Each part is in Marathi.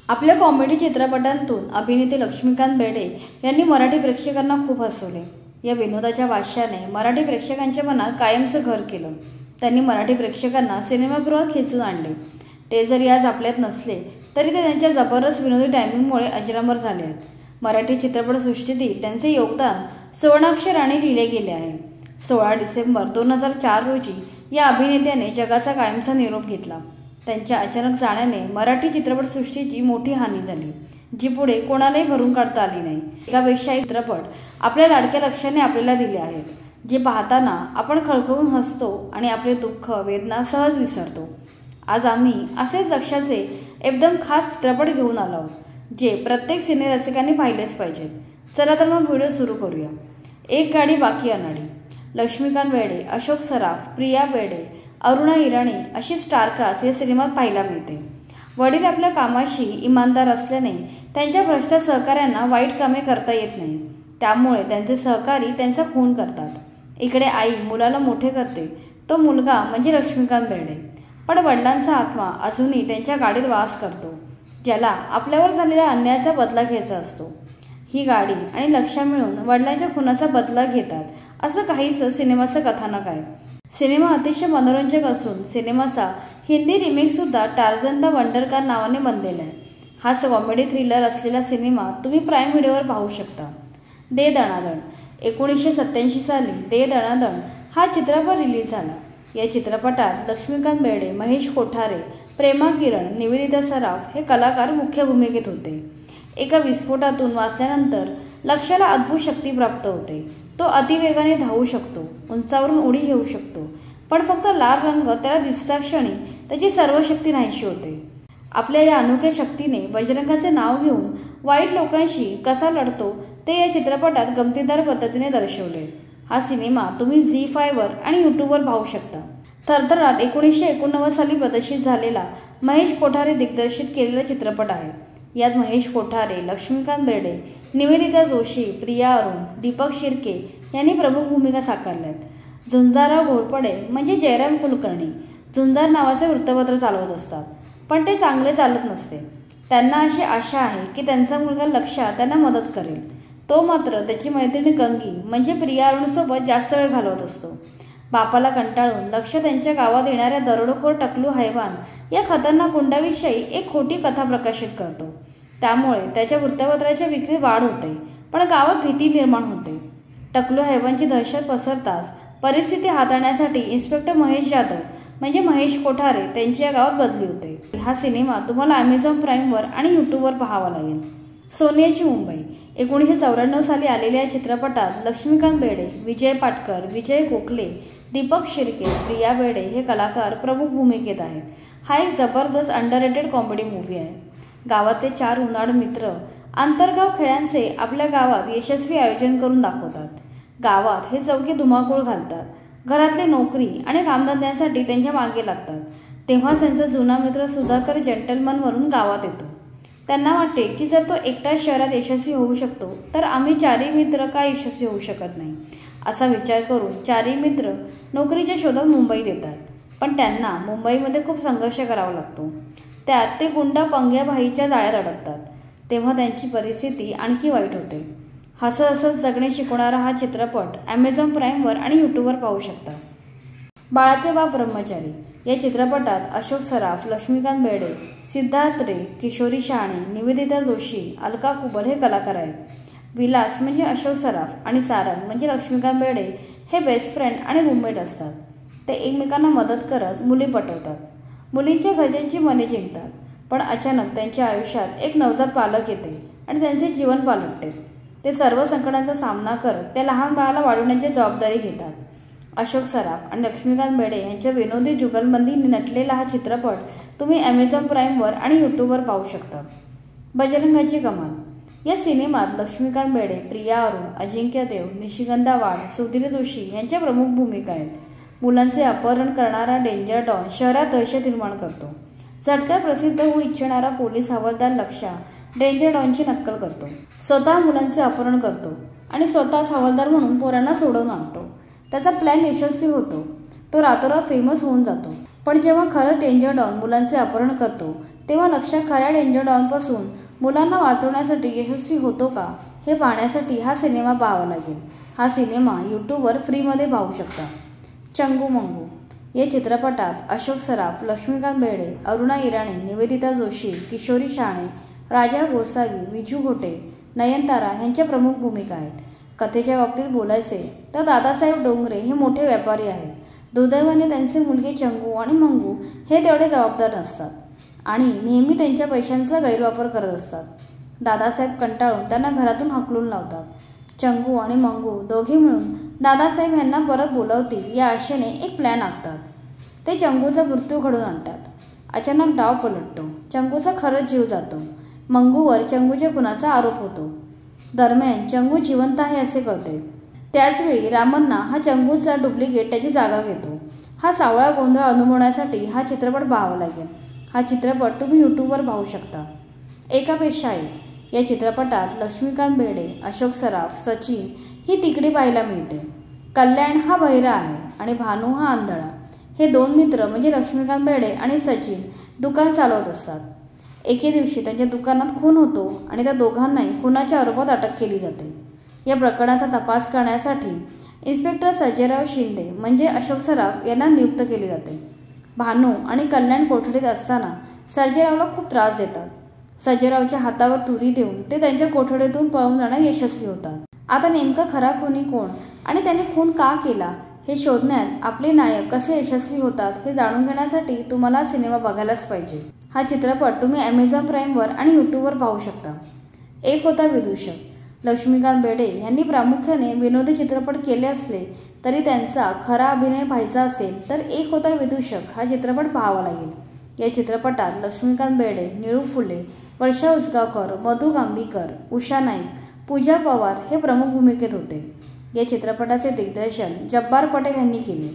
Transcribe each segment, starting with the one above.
आपल्या कॉमेडी चित्रपटांतून अभिनेते लक्ष्मीकांत बेर्डे यांनी मराठी प्रेक्षकांना खूप हसवले। या विनोदाच्या वाश्याने मराठी प्रेक्षकांच्या मनात कायमचं घर केलं। त्यांनी मराठी प्रेक्षकांना सिनेमागृहात खेचून आणले। ते जरी आज आपल्यात नसले तरी ते त्यांच्या जबरदस्त विनोदी टायमिंगमुळे अजरामर झाले आहेत। मराठी चित्रपटसृष्टीतील त्यांचे योगदान सुवर्णाक्षराने लिहिले गेले आहे। 16 डिसेंबर 2004 रोजी या अभिनेत्याने जगाचा कायमचा निरोप घेतला। त्यांच्या अचानक जाण्याने मराठी चित्रपटसृष्टीची मोठी हानी झाली, जी पुढे कोणालाही भरून काढता आली नाही। एकापेक्षा एक चित्रपट आपल्या लाडक्या लक्ष्याने आपल्याला दिले आहेत, जे पाहताना आपण खळखळून हसतो आणि आपले दुःख वेदना सहज विसरतो। आज आम्ही असेच लक्ष्याचे एकदम खास चित्रपट घेऊन आलो आहोत, जे प्रत्येक सिनेरसिकांनी पाहिलेच पाहिजेत। चला तर मग व्हिडिओ सुरू करूया। एक गाडी बाकी अनाडी। लक्ष्मीकांत बेर्डे, अशोक सराफ, प्रिया बेर्डे, अरुणा इराणी अशी स्टारकास्ट या सिनेमात पाहायला मिळते। वडील आपल्या कामाशी इमानदार असल्याने त्यांच्या भ्रष्ट सहकाऱ्यांना वाईट कामे करता येत नाही, त्यामुळे त्यांचे सहकारी त्यांचा खून करतात। इकडे आई मुलाला मोठे करते, तो मुलगा म्हणजे लक्ष्मीकांत बेर्डे। पण वडिलांचा आत्मा अजूनही त्यांच्या गाडीत वास करतो, ज्याला आपल्यावर झालेल्या अन्यायाचा बदला घ्यायचा असतो। ही गाडी आणि लक्ष्य मिळून वडिलांच्या खुनाचा बदला घेतात, असं काहीसं सिनेमाचं कथानक आहे। सिनेमा अतिशय मनोरंजक असून सिनेमाचा हिंदी रिमेकसुद्धा टार्झन द वंडर कार नावाने बनलेला आहे। हा कॉमेडी थ्रिलर असलेला सिनेमा तुम्ही प्राईम व्हिडिओवर पाहू शकता। दे दणादण। 1987 साली दे दणादण हा चित्रपट रिलीज झाला। या चित्रपटात लक्ष्मीकांत बेर्डे, महेश कोठारे, प्रेमा किरण, निवेदिता सराफ हे कलाकार मुख्य भूमिकेत होते। एका विस्फोटातून वाचल्यानंतर लक्ष्याला अद्भुत शक्ती प्राप्त होते। तो अतिवेगाने धावू शकतो, उंचावरून उडी घेऊ शकतो, पण फक्त लाल रंग त्याला दिसता क्षणी त्याची सर्व शक्ती नाहीशी होते। आपल्या या अनोख्या शक्तीने बजरंगाचे नाव घेऊन वाईट लोकांशी कसा लढतो ते या चित्रपटात गमतीदार पद्धतीने दर्शवले। हा सिनेमा तुम्ही झी5 वर आणि यूट्यूबवर पाहू शकता। थरथराट 1989 साली प्रदर्शित झालेला महेश कोठारे दिग्दर्शित केलेला चित्रपट आहे। यात महेश कोठारे, लक्ष्मीकांत बेर्डे, निवेदिता जोशी, प्रिया अरुण, दीपक शिर्के यांनी प्रमुख भूमिका साकारल्यात। झुंजारराव घोरपडे म्हणजे जयराम कुलकर्णी झुंजार नावाचे वृत्तपत्र चालवत असतात, पण ते चांगले चालत नसते। त्यांना अशी आशा आहे की त्यांचा मुलगा लक्ष्य त्यांना मदत करेल। तो मात्र त्याची मैत्रिणी गंगी म्हणजे प्रिया अरुणसोबत जास्त वेळ घालवत असतो। बापाला कंटाळून लक्ष्य त्यांच्या गावात येणाऱ्या दरोडेखोर टकलू हैवान या खतरनाक गुंडाविषयी एक खोटी कथा प्रकाशित करतो। त्यामुळे त्याच्या वृत्तपत्राच्या विक्रीत वाढ होते, पण गावात भीती निर्माण होते। टकलू हैवानची दहशत पसरताच परिस्थिती हाताळण्यासाठी इन्स्पेक्टर महेश जाधव म्हणजे महेश कोठारे त्यांची या गावात बदली होते। हा सिनेमा तुम्हाला अमेझॉन प्राईमवर आणि यूट्यूबवर पाहावा लागेल। सोन्याची मुंबई। 1994 साली आलेल्या या चित्रपटात लक्ष्मीकांत बेर्डे, विजय पाटकर, विजय गोखले, दीपक शिर्के, प्रिया बेर्डे हे कलाकार प्रमुख भूमिकेत आहेत। हा एक जबरदस्त अंडररेटेड कॉमेडी मूव्ही आहे। गावातले 4 उन्हाळ मित्र आंतरगाव खेळांचे आपल्या गावात यशस्वी आयोजन करून दाखवतात। गावात हे चौघे धुमाकूळ घालतात, घरातले नोकरी आणि कामधंद्यांसाठी त्यांच्या मागे लागतात। तेव्हा त्यांचा जुना मित्र सुधाकर जेंटलमनवरून गावात येतो। त्यांना वाटते की जर तो एकटाच शहरात यशस्वी होऊ शकतो तर आम्ही 4ही मित्र का यशस्वी होऊ शकत नाही, असा विचार करून 4ही मित्र नोकरीच्या शोधात मुंबईत येतात। पण त्यांना मुंबईमध्ये खूप संघर्ष करावा लागतो। त्यात ते गुंडा पंग्या भाईच्या जाळ्यात अडकतात। तेव्हा त्यांची परिस्थिती आणखी वाईट होते। हसत हसत जगणे शिकवणारा हा चित्रपट अमेझॉन प्राईमवर आणि यूट्यूबवर पाहू शकता। बाळाचे बाप ब्रह्मचारी। या चित्रपटात अशोक सराफ, लक्ष्मीकांत बेर्डे, सिद्धार्थ रे, किशोरी शहाणे, निवेदिता जोशी, अलका कुबल हे कलाकार आहेत। विलास म्हणजे अशोक सराफ आणि सारंग म्हणजे लक्ष्मीकांत बेर्डे हे बेस्ट फ्रेंड आणि रूममेट असतात। ते एकमेकांना मदत करत मुली पटवतात, मुलींच्या घरच्यांची मने जिंकतात। पण अचानक त्यांच्या आयुष्यात एक नवजात पालक येते आणि त्यांचे जीवन पालटते। ते सर्व संकटांचा सामना करत त्या लहान बाळाला वाढवण्याची जबाबदारी घेतात। अशोक सराफ आणि लक्ष्मीकांत बेर्डे यांच्या विनोदी जुगलबंदीने नटलेला हा चित्रपट तुम्ही अमेझॉन प्राईमवर आणि यूट्यूबवर पाहू शकता। बजरंगाची कमान। या सिनेमात लक्ष्मीकांत बेर्डे, प्रिया अरुण, अजिंक्य देव, निशिगंधा वाड, सुधीर जोशी यांच्या प्रमुख भूमिका आहेत। मुलांचे अपहरण करणारा डेंजर डॉन शहरात दहशत निर्माण करतो। झटक्यात प्रसिद्ध होऊ इच्छिणारा पोलीस हवालदार लक्ष्य डेंजर डॉनची नक्कल करतो, स्वतः मुलांचे अपहरण करतो आणि स्वतःच हवालदार म्हणून पोरांना सोडवून आणतो। त्याचा प्लॅन यशस्वी होतो। तो रातोरात फेमस होऊन जातो, पण जेव्हा खरं डेंजर डॉन मुलांचे अपहरण करतो तेव्हा लक्ष्य खऱ्या डेंजर डॉनपासून मुलांना वाचवण्यासाठी यशस्वी होतो का हे पाहण्यासाठी हा सिनेमा पाहावा लागेल। हा सिनेमा यूट्यूबवर फ्रीमध्ये पाहू शकता। चंगू मंगू या चित्रपटात अशोक सराफ, लक्ष्मीकांत बेर्डे, अरुणा इराणी, निवेदिता जोशी, किशोरी शाणे, राजा गोसावी, विजू घोटे, नयनतारा ह्यांच्या प्रमुख भूमिका आहेत। कथेच्या बाबतीत बोलायचे तर दादासाहेब डोंगरे हे मोठे व्यापारी आहेत। दुर्दैवाने त्यांचे मुलगे चंगू आणि मंगू हे तेवढे जबाबदार नसतात आणि नेहमी त्यांच्या पैशांचा गैरवापर करत असतात। दादासाहेब कंटाळून त्यांना घरातून हाकलून लावतात। चंगू आणि मंगू दोघे मिळून दादासाहेब यांना परत बोलावतील या आशेने एक प्लॅन आखतात। ते चंगूचा मृत्यू घडवून आणतात। अचानक डाव पलटतो। चंगूचा खरंच जीव जातो। मंगूवर चंगूच्या खुनाचा आरोप होतो। दरम्यान चंगू जिवंत आहे असे कळते। त्याचवेळी रामन्ना हा चंगूचा डुप्लिकेट त्याची जागा घेतो। हा सावळा गोंधळ अनुभवण्यासाठी हा चित्रपट पाहावा लागेल। हा चित्रपट तुम्ही यूट्यूबवर पाहू शकता। एकापेक्षा एक या चित्रपटात लक्ष्मीकांत बेर्डे, अशोक सराफ, सचिन ही तिकडी पाहायला मिळते। कल्याण हा बहिरा आहे आणि भानू हा आंधळा। हे दोन मित्र म्हणजे लक्ष्मीकांत बेर्डे आणि सचिन दुकान चालवत असतात। एके दिवशी त्यांच्या दुकानात खून होतो आणि त्या दोघांनाही खुनाच्या आरोपात अटक केली जाते। या प्रकरणाचा तपास करण्यासाठी इन्स्पेक्टर सर्जेराव शिंदे म्हणजे अशोक सराफ यांना नियुक्त केले जाते। भानू आणि कल्याण कोठडीत असताना सर्जेरावला खूप त्रास देतात। सर्जेरावच्या हातावर तुरी देऊन ते त्यांच्या कोठडीतून पळून जाण्यात यशस्वी होतात। आता नेमका खरा खुनी कोण आणि त्याने खून का केला हे शोधण्यात आपले नायक कसे यशस्वी होतात हे जाणून घेण्यासाठी तुम्हाला सिनेमा बघायलाच पाहिजे। हा चित्रपट तुम्ही ॲमेझॉन प्राईमवर आणि यूट्यूबवर पाहू शकता। एक होता विदूषक। लक्ष्मीकांत बेर्डे यांनी प्रामुख्याने विनोदी चित्रपट केले असले तरी त्यांचा खरा अभिनय पाहायचा असेल तर एक होता विदूषक हा चित्रपट पाहावा लागेल। या चित्रपटात लक्ष्मीकांत बेर्डे, निळू फुले, वर्षा उसगावकर, मधु गांभीकर, उषा नाईक, पूजा पवार हे प्रमुख भूमिकेत होते। या चित्रपटाचे दिग्दर्शन जब्बार पटेल यांनी केले।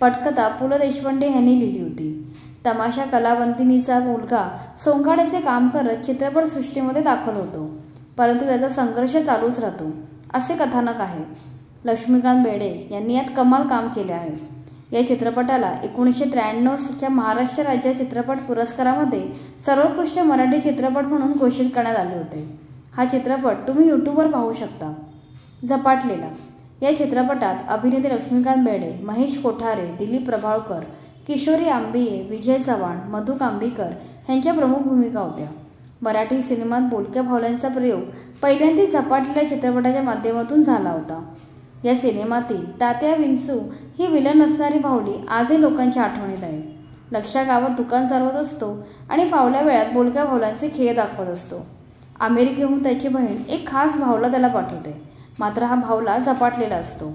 पटकथा पु ल देशपांडे यांनी लिहिली होती। तमाशा कलावंतिनीचा मुलगा सोंगाड्याचे काम करत चित्रपटसृष्टीमध्ये दाखल होतो, परंतु त्याचा संघर्ष चालूच राहतो असे कथानक आहे। लक्ष्मीकांत बेर्डे यांनी यात कमाल काम केले आहे। या चित्रपटाला 1993च्या महाराष्ट्र राज्य चित्रपट पुरस्कारामध्ये सर्वोत्कृष्ट मराठी चित्रपट म्हणून घोषित करण्यात आले होते। हा चित्रपट तुम्ही यूट्यूबवर पाहू शकता। झपाटलेला या चित्रपटात अभिनेते लक्ष्मीकांत बेर्डे, महेश कोठारे, दिलीप प्रभावळकर, किशोरी आंबिये, विजय चव्हाण, मधु गांभीकर ह्यांच्या प्रमुख भूमिका होत्या। मराठी सिनेमात बोलक्या भावल्यांचा प्रयोग पहिल्यांदा झपाटलेल्या चित्रपटाच्या माध्यमातून झाला होता। या सिनेमातील तात्या विंचू ही विलन असणारी भावली आजही लोकांच्या आठवणीत आहे। लक्ष्या गावात दुकान चालवत असतो आणि फावल्या वेळात बोलक्या भावल्यांचे खेळ दाखवत असतो। अमेरिकेहून त्याची बहीण एक खास भावला त्याला पाठवते, मात्र हा भावला झपाटलेला असतो।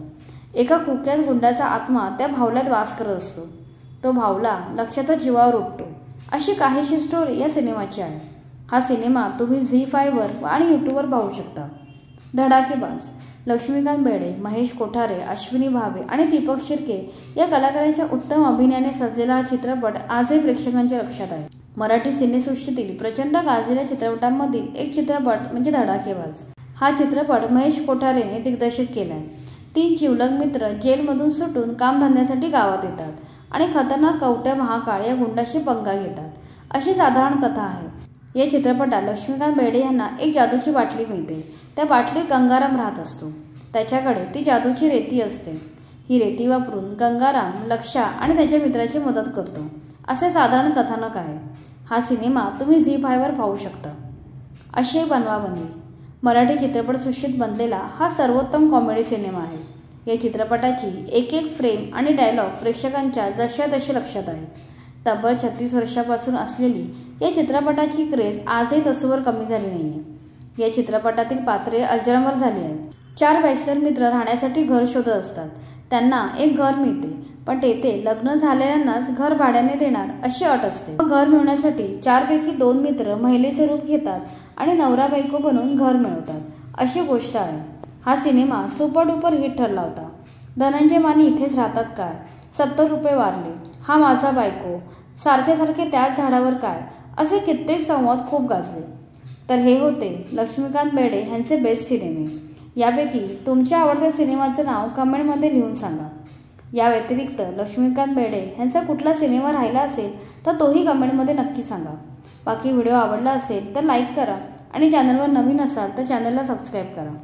एका कुख्यात गुंडाचा आत्मा त्या भावल्यात वास करत असतो। तो भावला लक्ष्याच्या जीवावर उठतो। अशी काहीशी स्टोरी या सिनेमाची आहे। हा सिनेमा तुम्ही झी5वर आणि यूट्यूबवर पाहू शकता। धडाकेबाज लक्ष्मीकांत बेर्डे, महेश कोठारे, अश्विनी भावे आणि दीपक शिर्के या कलाकारांच्या उत्तम अभिनयाने सजलेला हा चित्रपट आजही प्रेक्षकांच्या लक्षात आहे। मराठी सिनेसृष्टीतील प्रचंड गाजलेल्या चित्रपटांमधील एक चित्रपट म्हणजे धडाकेबाज। हा चित्रपट महेश कोठारेने दिग्दर्शित केला आहे। 3 जिवलग मित्र जेलमधून सुटून कामधंद्यासाठी गावात येतात आणि खतरनाक कवट्या महाकाळ या गुंडाशी पंगा घेतात, अशी साधारण कथा आहे। या चित्रपटात लक्ष्मीकांत बेर्डे यांना एक जादूची बाटली मिळते। त्या बाटलीत गंगाराम राहत असतो। त्याच्याकडे ती जादूची रेती असते। ही रेती वापरून गंगाराम लक्ष्या आणि त्याच्या मित्राची मदत करतो, असे साधारण कथानक आहे। हा सिनेमा तुम्ही झी5वर पाहू शकता। अशी बनवाबनवी मराठी चित्रपटसृष्टीत बनलेला हा सर्वोत्तम कॉमेडी सिनेमा आहे। या चित्रपटाची एक एक फ्रेम आणि डायलॉग प्रेक्षकांच्या जशा तसे लक्षात आहेत। तब्बल 36 वर्षापासून असलेली या चित्रपटाची क्रेज आजही तसूवर कमी झाली नाहीये। या चित्रपटातील पात्रे अजरामर झाली आहेत। 4 बॅचलर मित्र राहण्यासाठी घर शोधत असतात। त्यांना एक घर मिळते, पण तेथे लग्न झालेल्यांनाच घर भाड्याने देणार अशी अट असते। घर मिळवण्यासाठी 4 पैकी 2 मित्र महिलेचे रूप घेतात आणि नवरा बायको बनवून घर मिळवतात, अशी गोष्ट आहे। हा सिनेमा सुपर डुपर हिट ठरला होता। धनंजय माने इथेच राहतात काय, 70 रुपये वारले, हा माझा बायको, सारखे सारखे त्याच झाडावर काय, असे कित्येक संवाद खूप गाजले। तर हे होते लक्ष्मीकांत बेर्डे यांचे बेस्ट सिनेमे। यापैकी तुमच्या आवडत्या सिनेमाचं नाव कमेंटमध्ये लिहून सांगा। या व्यतिरिक्त लक्ष्मीकांत बेर्डे यांचा कुठला सिनेमा राहिला असेल तर तोही कमेंटमध्ये नक्की सांगा. बाकी व्हिडिओ आवडला असेल तर लाईक करा आणि चॅनलवर नवीन असाल तर चॅनलला सबस्क्राईब करा.